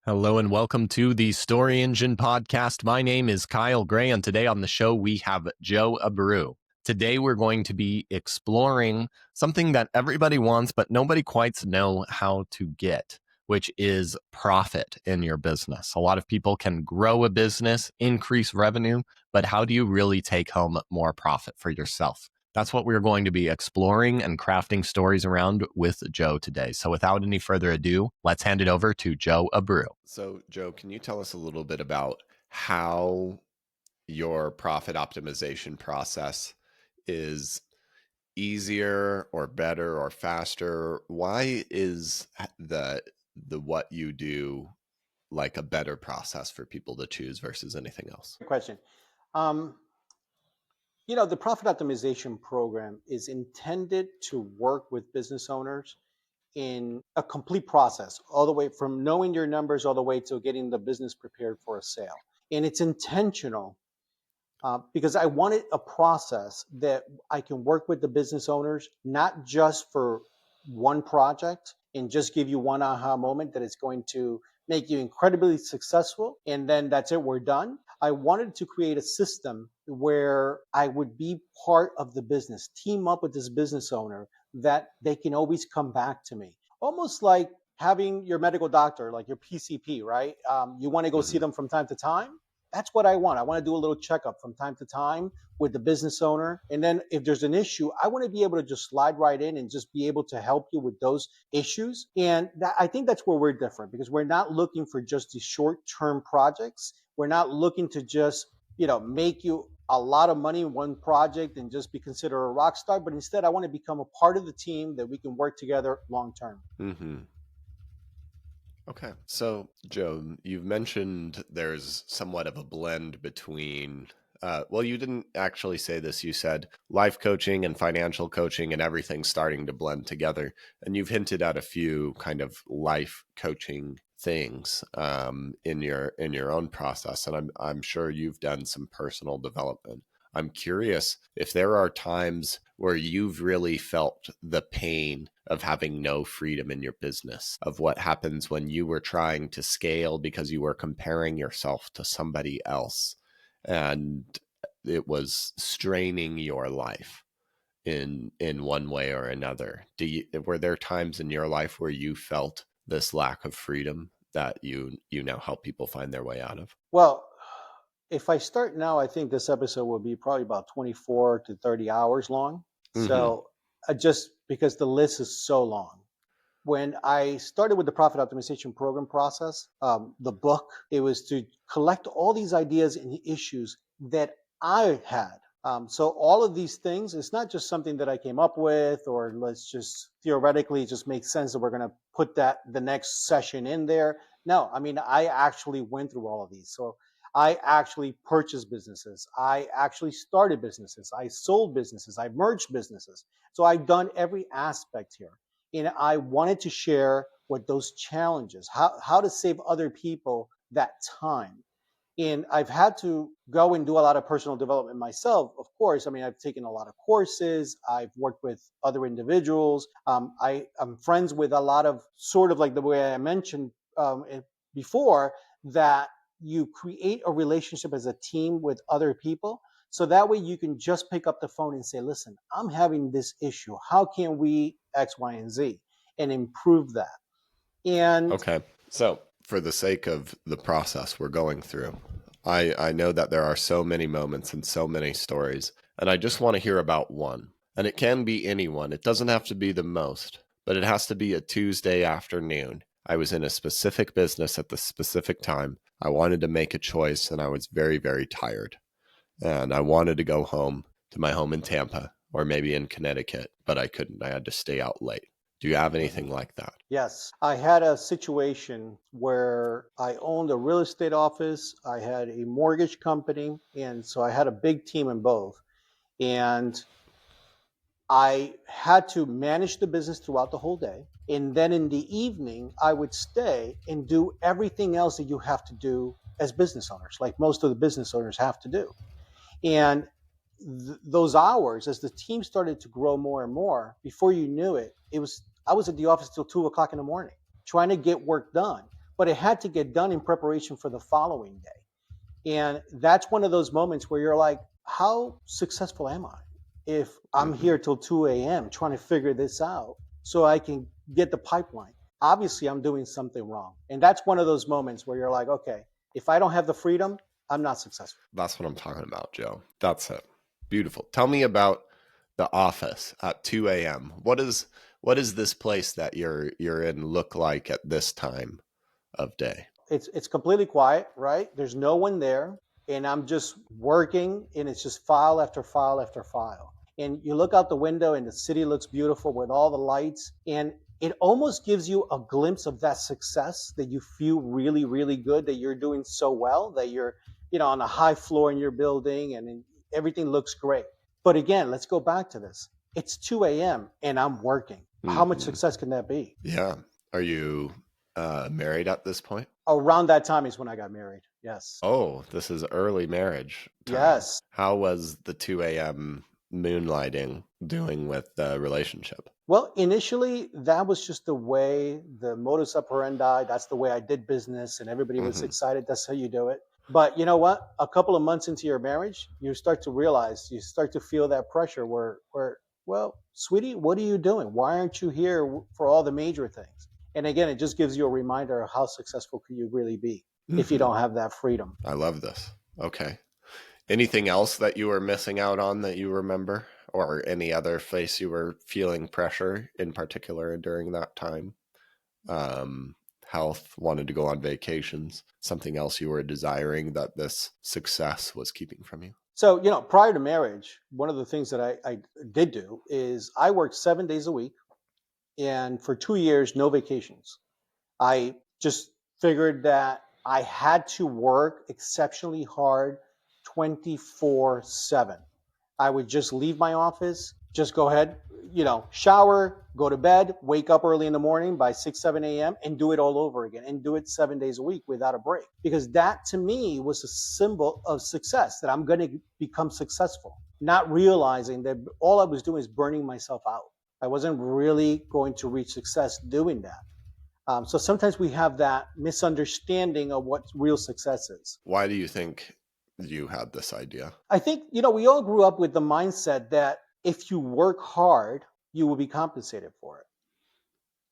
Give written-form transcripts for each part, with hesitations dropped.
Hello and welcome to the Story Engine podcast. My name is Kyle Gray, and today on the show we have Joe Abreu. Today we're going to be exploring something that everybody wants, but nobody quite know how to get, which is profit in your business. A lot of people can grow a business, increase revenue, but how do you really take home more profit for yourself? That's what we're going to be exploring and crafting stories around with Joe today. So without any further ado, let's hand it over to Joe Abreu. So, Joe, can you tell us a little bit about how your profit optimization process is easier or better or faster? Why is the what you do like a better process for people to choose versus anything else? Good question. Um, the profit optimization program is intended to work with business owners in a complete process, all the way from knowing your numbers all the way to getting the business prepared for a sale. And it's intentional because I wanted a process that I can work with the business owners, not just for one project and just give you one aha moment that is going to make you incredibly successful. And then that's it, we're done. I wanted to create a system where I would be part of the business, team up with this business owner that they can always come back to me. Almost like having your medical doctor, like your PCP, right? You want to go see them from time to time. That's what I want. I want to do a little checkup from time to time with the business owner. And then if there's an issue, I want to be able to just slide right in and just be able to help you with those issues. And I think that's where we're different, because we're not looking for just these short-term projects. We're not looking to just, make you a lot of money in one project and just be considered a rock star. But instead, I want to become a part of the team that we can work together long term. Mm-hmm. Okay. So, Joe, you've mentioned there's somewhat of a blend between, well, you didn't actually say this. You said life coaching and financial coaching and everything starting to blend together. And you've hinted at a few kind of life coaching things in your own process. And I'm sure you've done some personal development. I'm curious if there are times where you've really felt the pain of having no freedom in your business, of what happens when you were trying to scale because you were comparing yourself to somebody else and it was straining your life in one way or another. Were there times in your life where you felt this lack of freedom that you now help people find their way out of? Well, if I start now, I think this episode will be probably about 24 to 30 hours long. So just because the list is so long. When I started with the profit optimization program process, the book, it was to collect all these ideas and issues that I had. So all of these things, it's not just something that I came up with, or let's just theoretically just make sense that we're going to put that the next session in there. No, I mean, I actually went through all of these. So I actually purchased businesses. I actually started businesses. I sold businesses. I merged businesses. So I've done every aspect here. And I wanted to share what those challenges, how to save other people that time. And I've had to go and do a lot of personal development myself, of course. I mean, I've taken a lot of courses. I've worked with other individuals. I'm friends with a lot of, sort of like the way I mentioned before, that you create a relationship as a team with other people. So that way you can just pick up the phone and say, listen, I'm having this issue. How can we X, Y, and Z and improve that? And Okay. So, for the sake of the process we're going through, I know that there are so many moments and so many stories, and I just want to hear about one. And it can be anyone. It doesn't have to be the most, but it has to be a Tuesday afternoon. I was in a specific business at the specific time. I wanted to make a choice, and I was very, very tired. And I wanted to go home to my home in Tampa or maybe in Connecticut, but I couldn't. I had to stay out late. Do you have anything like that? yes, I had a situation where I owned a real estate office. I had a mortgage company. And so I had a big team in both. And I had to manage the business throughout the whole day. And then in the evening, I would stay and do everything else that you have to do as business owners, like most of the business owners have to do. And those hours, as the team started to grow more and more, before you knew it, I was at the office till 2 o'clock in the morning trying to get work done. but it had to get done in preparation for the following day. And that's one of those moments where you're like, how successful am I if I'm here till 2 a.m. trying to figure this out so I can get the pipeline? Obviously, I'm doing something wrong. And that's one of those moments where you're like, okay, if I don't have the freedom, I'm not successful. That's what I'm talking about, Joe. That's it. Beautiful. Tell me about the office at 2 a.m. What is this place that you're in look like at this time of day? It's completely quiet, right? There's no one there, and I'm just working, and it's just file after file after file. And you look out the window, and the city looks beautiful with all the lights, and it almost gives you a glimpse of that success that you feel really, really good that you're doing so well, that you're, on a high floor in your building, and everything looks great. But again, let's go back to this. It's 2 a.m. and I'm working. How much success can that be? Yeah. Are you married at this point? Around that time is when I got married. Yes. Oh, this is early marriage time. Yes. How was the 2 a.m. moonlighting doing with the relationship? Well, initially, that was just the way, the modus operandi. That's the way I did business, and everybody was excited. That's how you do it. But you know what? A couple of months into your marriage, you start to realize, you start to feel that pressure where, well, sweetie, what are you doing? Why aren't you here for all the major things? And again, it just gives you a reminder of how successful can you really be if you don't have that freedom. I love this. Okay. Anything else that you were missing out on that you remember, or any other place you were feeling pressure in particular during that time? Health, wanted to go on vacations, something else you were desiring that this success was keeping from you? So, prior to marriage, one of the things that I did do is I worked 7 days a week, and for 2 years, no vacations. I just figured that I had to work exceptionally hard 24/7. I would just leave my office, just go ahead, shower, go to bed, wake up early in the morning by 6, 7 a.m. and do it all over again and do it 7 days a week without a break. Because that to me was a symbol of success, that I'm going to become successful, not realizing that all I was doing is burning myself out. I wasn't really going to reach success doing that. So sometimes we have that misunderstanding of what real success is. Why do you think you had this idea? I think, we all grew up with the mindset that if you work hard, you will be compensated for it.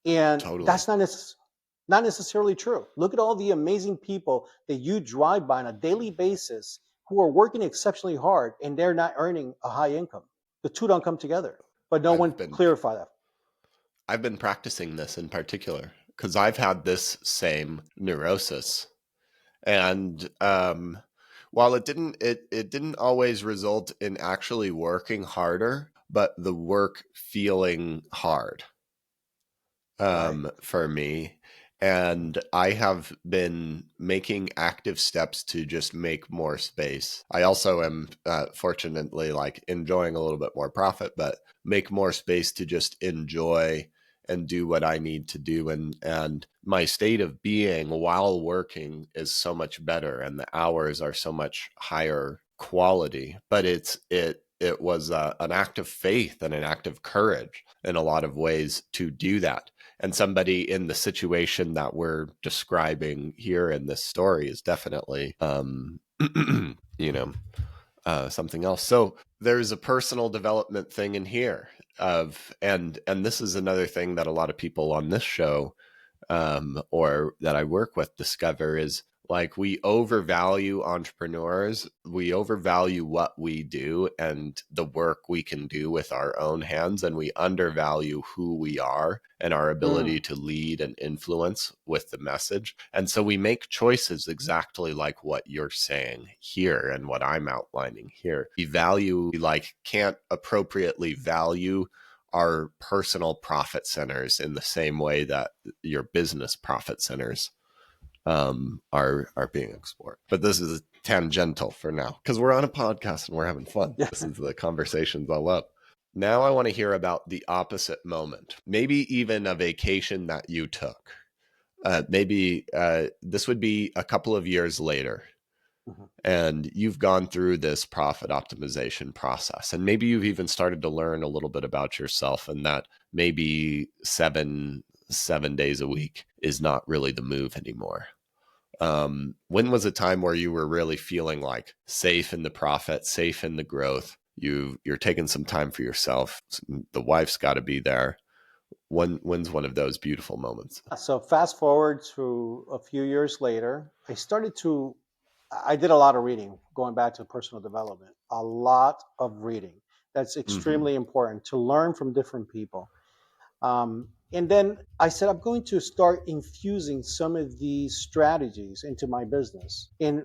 And Totally. that's not necessarily true. Look at all the amazing people that you drive by on a daily basis who are working exceptionally hard and they're not earning a high income. The two don't come together, but no one clarify that. I've been practicing this in particular because I've had this same neurosis. And while it didn't always result in actually working harder, but the work feeling hard for me. And I have been making active steps to just make more space. I also am fortunately enjoying a little bit more profit, but make more space to just enjoy and do what I need to do. And my state of being while working is so much better, and the hours are so much higher quality. But it was an act of faith and an act of courage in a lot of ways to do that. And somebody in the situation that we're describing here in this story is definitely, something else. So there's a personal development thing in here and this is another thing that a lot of people on this show, or that I work with, discover is we overvalue entrepreneurs. We overvalue what we do and the work we can do with our own hands. And we undervalue who we are and our ability to lead and influence with the message. And so we make choices exactly like what you're saying here and what I'm outlining here. We can't appropriately value our personal profit centers in the same way that your business profit centers are being explored. But this is tangential for now because we're on a podcast and we're having fun. Yeah. This is the conversations I love. Now I want to hear about the opposite moment, maybe even a vacation that you took. Maybe this would be a couple of years later. And you've gone through this profit optimization process, and maybe you've even started to learn a little bit about yourself, and that maybe 7 7 days a week is not really the move anymore. When was a time where you were really feeling like safe in the profit, safe in the growth? You're taking some time for yourself. The wife's got to be there. When's one of those beautiful moments? So fast forward to a few years later, I did a lot of reading, going back to personal development, a lot of reading. That's extremely important to learn from different people. And then I said, I'm going to start infusing some of these strategies into my business. And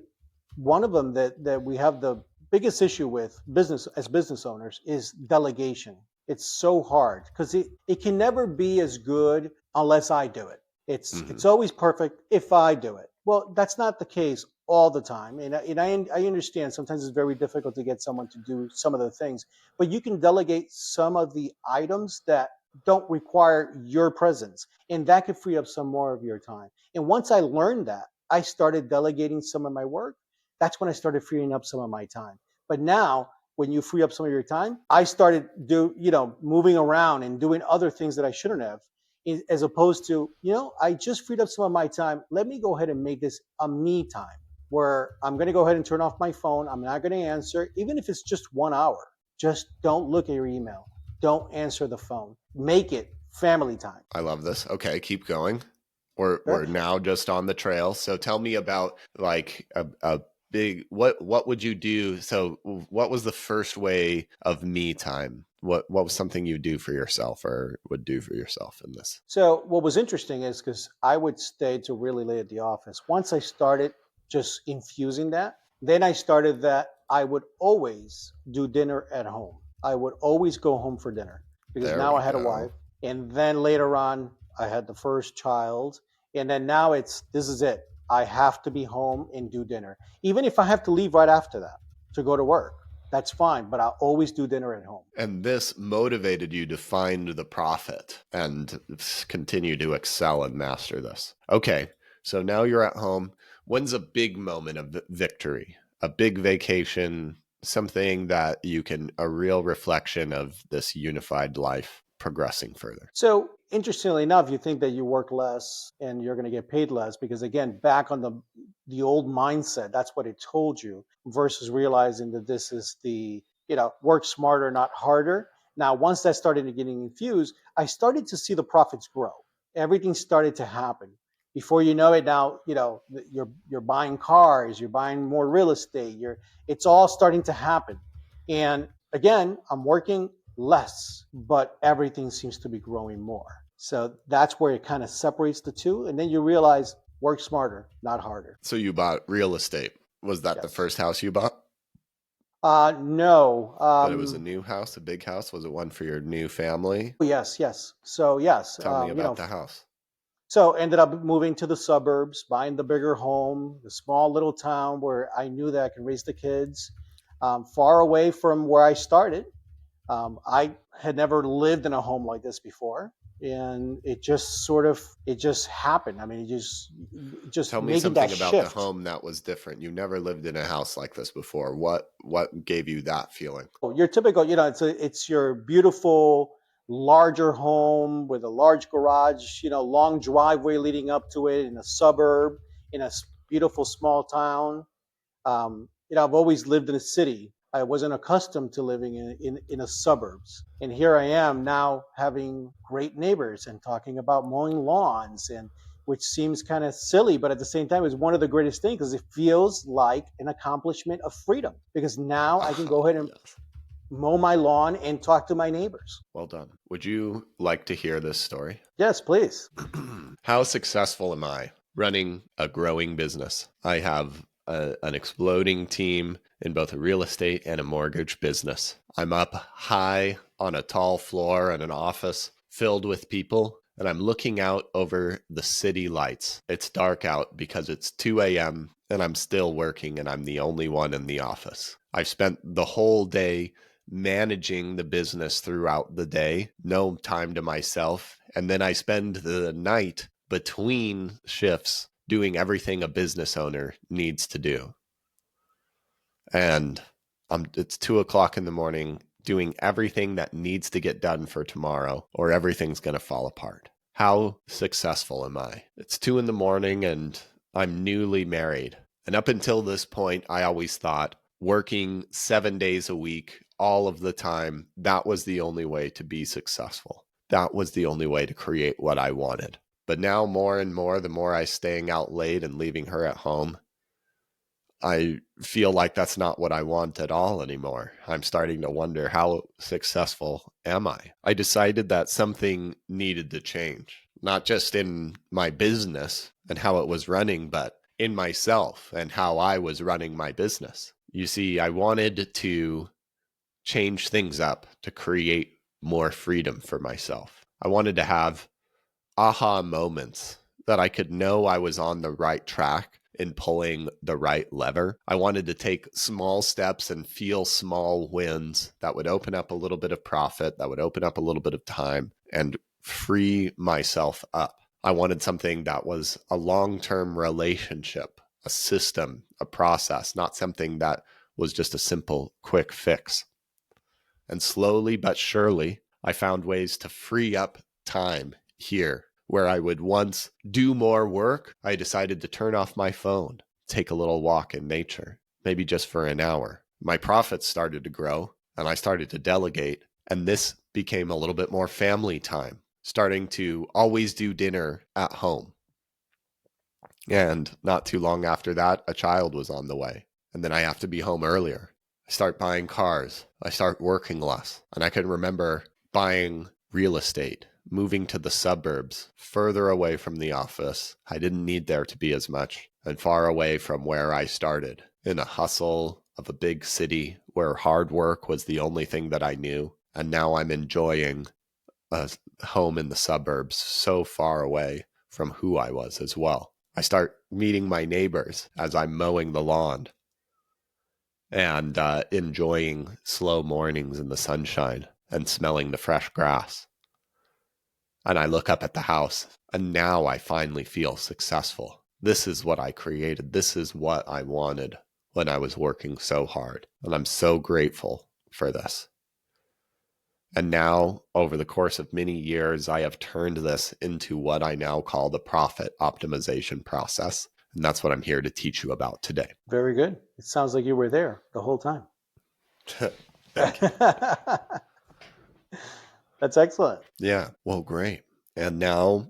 one of them that we have the biggest issue with business owners is delegation. It's so hard because it can never be as good unless I do it. It's always perfect if I do it. Well, that's not the case all the time. I understand sometimes it's very difficult to get someone to do some of the things, but you can delegate some of the items that don't require your presence, and that could free up some more of your time. And once I learned that, I started delegating some of my work. That's when I started freeing up some of my time. But now, when you free up some of your time, I started moving around and doing other things that I shouldn't have, as opposed to, I just freed up some of my time. Let me go ahead and make this a me time where I'm going to go ahead and turn off my phone. I'm not going to answer, even if it's just 1 hour. Just don't look at your email. Don't answer the phone. Make it family time. I love this. Okay, keep going. We're Sure. now just on the trail. So tell me about like a big what would you do? So what was the first way of me time? What was something you do for yourself or would do for yourself in this? So what was interesting is because I would stay till really late at the office. Once I started just infusing that, then I started that I would always do dinner at home. I would always go home for dinner because There now we I had a go. wife. And then later on, I had the first child. And then now this is it. I have to be home and do dinner. Even if I have to leave right after that to go to work, that's fine. But I'll always do dinner at home. And this motivated you to find the profit and continue to excel and master this. Okay, so now you're at home. When's a big moment of victory? A big vacation, something that a real reflection of this unified life progressing further. So interestingly enough, you think that you work less and you're going to get paid less because, again, back on the old mindset, that's what it told you, versus realizing that this is work smarter, not harder. Now, once that started getting infused, I started to see the profits grow. Everything started to happen. Before you know it, now you're buying cars, you're buying more real estate. It's all starting to happen. And again, I'm working less, but everything seems to be growing more. So that's where it kind of separates the two. And then you realize work smarter, not harder. So you bought real estate. Was that the Yes. first house you bought? No. But it was a new house, a big house. Was it one for your new family? Yes, yes. So yes, Tell me about the house. So ended up moving to the suburbs, buying the bigger home, the small little town where I knew that I could raise the kids, far away from where I started. I had never lived in a home like this before, and it just happened. I mean, just Tell me making that something about the shift. home that was different. You never lived in a house like this before. What gave you that feeling? Your typical, it's your beautiful larger home with a large garage, long driveway leading up to it in a suburb in a beautiful small town. I've always lived in a city. I wasn't accustomed to living in a suburbs. And here I am now having great neighbors and talking about mowing lawns, and which seems kind of silly, but at the same time is one of the greatest things because it feels like an accomplishment of freedom because now I can go ahead and Yes. mow my lawn and talk to my neighbors. Well done. Would you like to hear this story? Yes, please. How successful am I running a growing business? I have an exploding team in both a real estate and a mortgage business. I'm up high on a tall floor in an office filled with people, and I'm looking out over the city lights. It's dark out because it's 2 a.m. and I'm still working and I'm the only one in the office. I've spent the whole day managing the business throughout the day, no time to myself. And then I spend the night between shifts doing everything a business owner needs to do. And it's 2 o'clock in the morning doing everything that needs to get done for tomorrow, or everything's going to fall apart. How successful am I? It's 2 a.m. and I'm newly married. And up until this point, I always thought working 7 days a week, all of the time, that was the only way to be successful. That was the only way to create what I wanted. But now more and more, the more I staying out late and leaving her at home, I feel like that's not what I want at all anymore. I'm starting to wonder, how successful am I? I decided that something needed to change, not just in my business and how it was running, but in myself and how I was running my business. You see, I wanted to change things up to create more freedom for myself. I wanted to have aha moments that I could know I was on the right track in pulling the right lever. I wanted to take small steps and feel small wins that would open up a little bit of profit, that would open up a little bit of time and free myself up. I wanted something that was a long-term relationship, a system, a process, not something that was just a simple, quick fix. And slowly but surely, I found ways to free up time here. Where I would once do more work, I decided to turn off my phone, take a little walk in nature, maybe just for an hour. My profits started to grow and I started to delegate. And this became a little bit more family time, starting to always do dinner at home. And not too long after that, a child was on the way. And then I have to be home earlier. I start buying cars. I start working less. And I can remember buying real estate, moving to the suburbs, further away from the office. I didn't need there to be as much, and far away from where I started, in a hustle of a big city where hard work was the only thing that I knew. And now I'm enjoying a home in the suburbs so far away from who I was as well. I start meeting my neighbors as I'm mowing the lawn and enjoying slow mornings in the sunshine and smelling the fresh grass. And I look up at the house, and now I finally feel successful. This is what I created. This is what I wanted when I was working so hard. And I'm so grateful for this. And now, over the course of many years, I have turned this into what I now call the profit optimization process. And that's what I'm here to teach you about today. Very good. It sounds like you were there the whole time. Thank you. That's excellent. Yeah, well, great. And now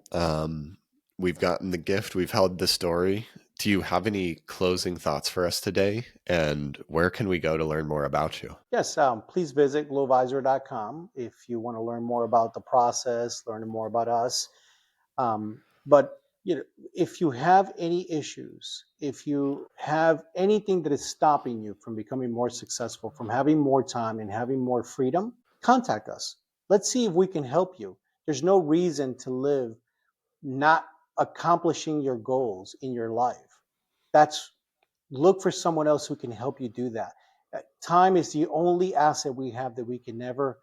we've gotten the gift, we've held the story. Do you have any closing thoughts for us today? And where can we go to learn more about you? Yes, please visit glowvisor.com if you want to learn more about the process, learn more about us. But if you have any issues, if you have anything that is stopping you from becoming more successful, from having more time and having more freedom, contact us. Let's see if we can help you. There's no reason to live not accomplishing your goals in your life. Look for someone else who can help you do that. Time is the only asset we have that we can never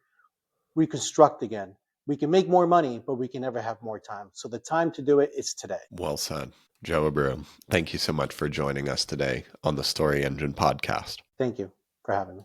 reconstruct again. We can make more money, but we can never have more time. So the time to do it is today. Well said. Joe Abreu, thank you so much for joining us today on the Story Engine podcast. Thank you for having me.